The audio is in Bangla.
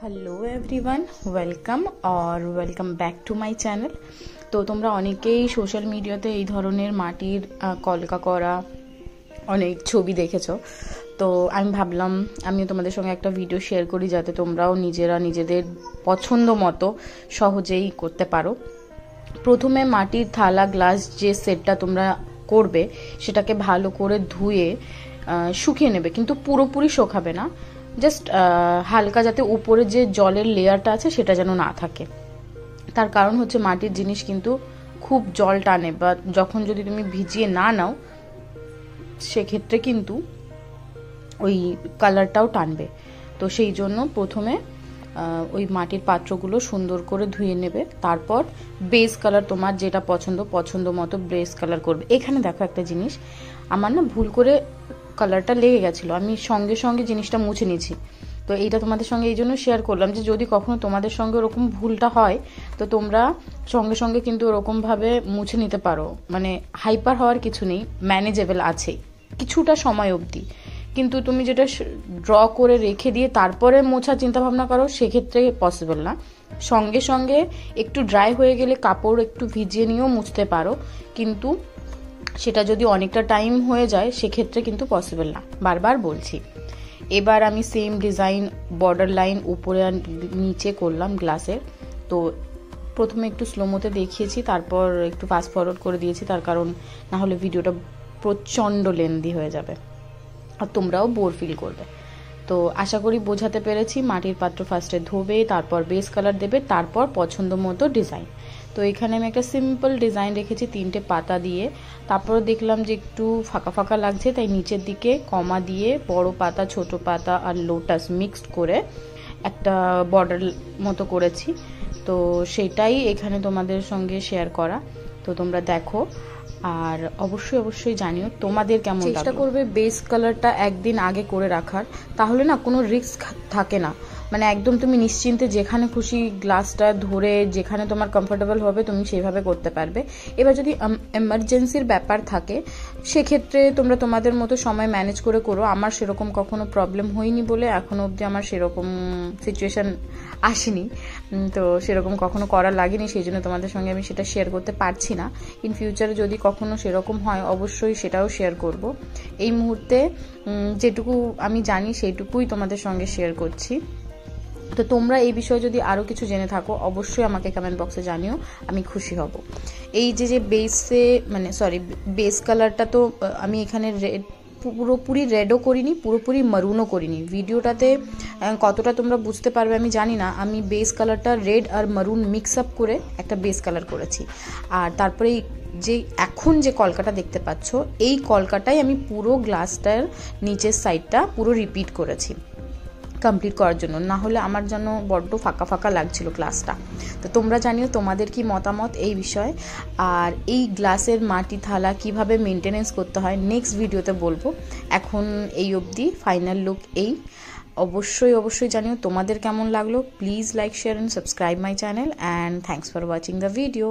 Hello everyone, welcome back to my channel. তো তোমরা অনেকেই সোশ্যাল মিডিয়াতে এই ধরনের মাটির কলকা করা অনেক ছবি দেখেছো। তো আমি ভাবলাম আমিও তোমাদের সঙ্গে একটা ভিডিও শেয়ার করি, যাতে তোমরাও নিজেদের পছন্দ মতো সহজেই করতে পারো। প্রথমে মাটির থালা গ্লাস যে সেটটা তোমরা করবে সেটাকে ভালো করে ধুয়ে শুকিয়ে নেবে, কিন্তু পুরোপুরি শুকাবে না, জাস্ট হালকা, যাতে উপরে যে জলের লেয়ারটা আছে সেটা যেন না থাকে। তার কারণ হচ্ছে মাটির জিনিস কিন্তু খুব জল টানে, বা যখন যদি তুমি ভিজিয়ে না নাও সেক্ষেত্রে কিন্তু ওই কালারটাও টানবে। তো সেই জন্য প্রথমে ওই মাটির পাত্রগুলো সুন্দর করে ধুয়ে নেবে, তারপর বেস কালার তোমার যেটা পছন্দ মতো বেস কালার করবে। এখানে দেখো একটা জিনিস, আমার না ভুল করে কালারটা লেগে গেছিলো, আমি সঙ্গে সঙ্গে জিনিসটা মুছে নিয়েছি। তো এইটা তোমাদের সঙ্গে এই জন্য শেয়ার করলাম যে যদি কখনো তোমাদের সঙ্গে ওরকম ভুলটা হয় তো তোমরা সঙ্গে সঙ্গে কিন্তু ওরকমভাবে মুছে নিতে পারো। মানে হাইপার হওয়ার কিছু নেই, ম্যানেজেবল আছে কিছুটা সময় অবধি। কিন্তু তুমি যেটা ড্র করে রেখে দিয়ে তারপরে মোছার চিন্তা ভাবনা করো, সেক্ষেত্রে পসিবল না। সঙ্গে সঙ্গে একটু ড্রাই হয়ে গেলে কাপড় একটু ভিজিয়ে নিয়েও মুছতে পারো, কিন্তু সেটা যদি অনেকটা টাইম হয়ে যায় সেক্ষেত্রে কিন্তু পসিবল না, বারবার বলছি। এবার আমি সেম ডিজাইন বর্ডার লাইন উপরে আর নিচে করলাম গ্লাসের। তো প্রথমে একটু স্লোমোতে দেখিয়েছি, তারপর একটু ফাস্ট ফরওয়ার্ড করে দিয়েছি, তার কারণ না হলে ভিডিওটা প্রচণ্ড লেন্দি হয়ে যাবে আর তোমরাও বোর ফিল করবে। তো আশা করি বোঝাতে পেরেছি। মাটির পাত্র ফার্স্টে ধোবে, তারপর বেস কালার দেবে, তারপর পছন্দ মতো ডিজাইন। তো এখানে আমি একটা সিম্পল ডিজাইন রেখেছি 3টে পাতা দিয়ে। তারপর দেখলাম যে একটু ফাঁকা ফাঁকা লাগছে, তাই নিচের দিকে কমা দিয়ে বড় পাতা, ছোট পাতা আর লোটাস মিক্সড করে একটা বর্ডার মতো করেছি। তো সেটাই এখানে তোমাদের সঙ্গে শেয়ার করা। তো তোমরা দেখো, আর অবশ্যই জানিও তোমাদের কেমন লাগলো। চেষ্টা করবে বেস কালারটা একদিন আগে করে রাখার, তাহলে না কোনো রিস্ক থাকে না। মানে একদম তুমি নিশ্চিন্তে যেখানে খুশি গ্লাসটা ধরে যেখানে তোমার কমফোর্টেবল হবে তুমি সেইভাবে করতে পারবে। এবার যদি এমার্জেন্সির ব্যাপার থাকে সেক্ষেত্রে তোমরা তোমাদের মতো সময় ম্যানেজ করে করো। আমার সেরকম কখনো প্রবলেম হয়নি বলে এখনো অবধি আমার সেরকম সিচুয়েশন আসেনি, তো সেরকম কখনো করা লাগেনি, সেই জন্য তোমাদের সঙ্গে আমি সেটা শেয়ার করতে পারছি না। ইন ফিউচারে যদি কখনো সেরকম হয় অবশ্যই সেটাও শেয়ার করব। এই মুহূর্তে যেটুকু আমি জানি সেইটুকুই তোমাদের সঙ্গে শেয়ার করছি। তো তোমরা এই বিষয়ে যদি আরও কিছু জেনে থাকো অবশ্যই আমাকে কমেন্ট বক্সে জানিও, আমি খুশি হব। এই যে বেস কালারটা তো আমি এখানে পুরোপুরি রেডও করিনি, পুরোপুরি মারুনও করিনি। ভিডিওটাতে কতটা তোমরা বুঝতে পারবে আমি জানি না। আমি বেস কালারটা রেড আর মারুন মিক্স আপ করে একটা বেস কালার করেছি। আর তারপরে যে এখন যে কলকাটা দেখতে পাচ্ছ এই কলকাটাই আমি পুরো গ্লাসটার নিচের সাইডটা পুরো রিপিট করেছি কমপ্লিট করার জন্য, না হলে আমার যেন বড্ড ফাঁকা ফাঁকা লাগছিল গ্লাসটা। তো তোমরা জানিও তোমাদের কি মতামত এই বিষয়ে। আর এই গ্লাসের মাটি থালা কিভাবে মেনটেনেন্স করতে হয় নেক্সট ভিডিওতে বলবো। এখন এই অবধি ফাইনাল লুক এই। অবশ্যই জানিও তোমাদের কেমন লাগলো। Please like, share and subscribe my channel, and thanks for watching the video.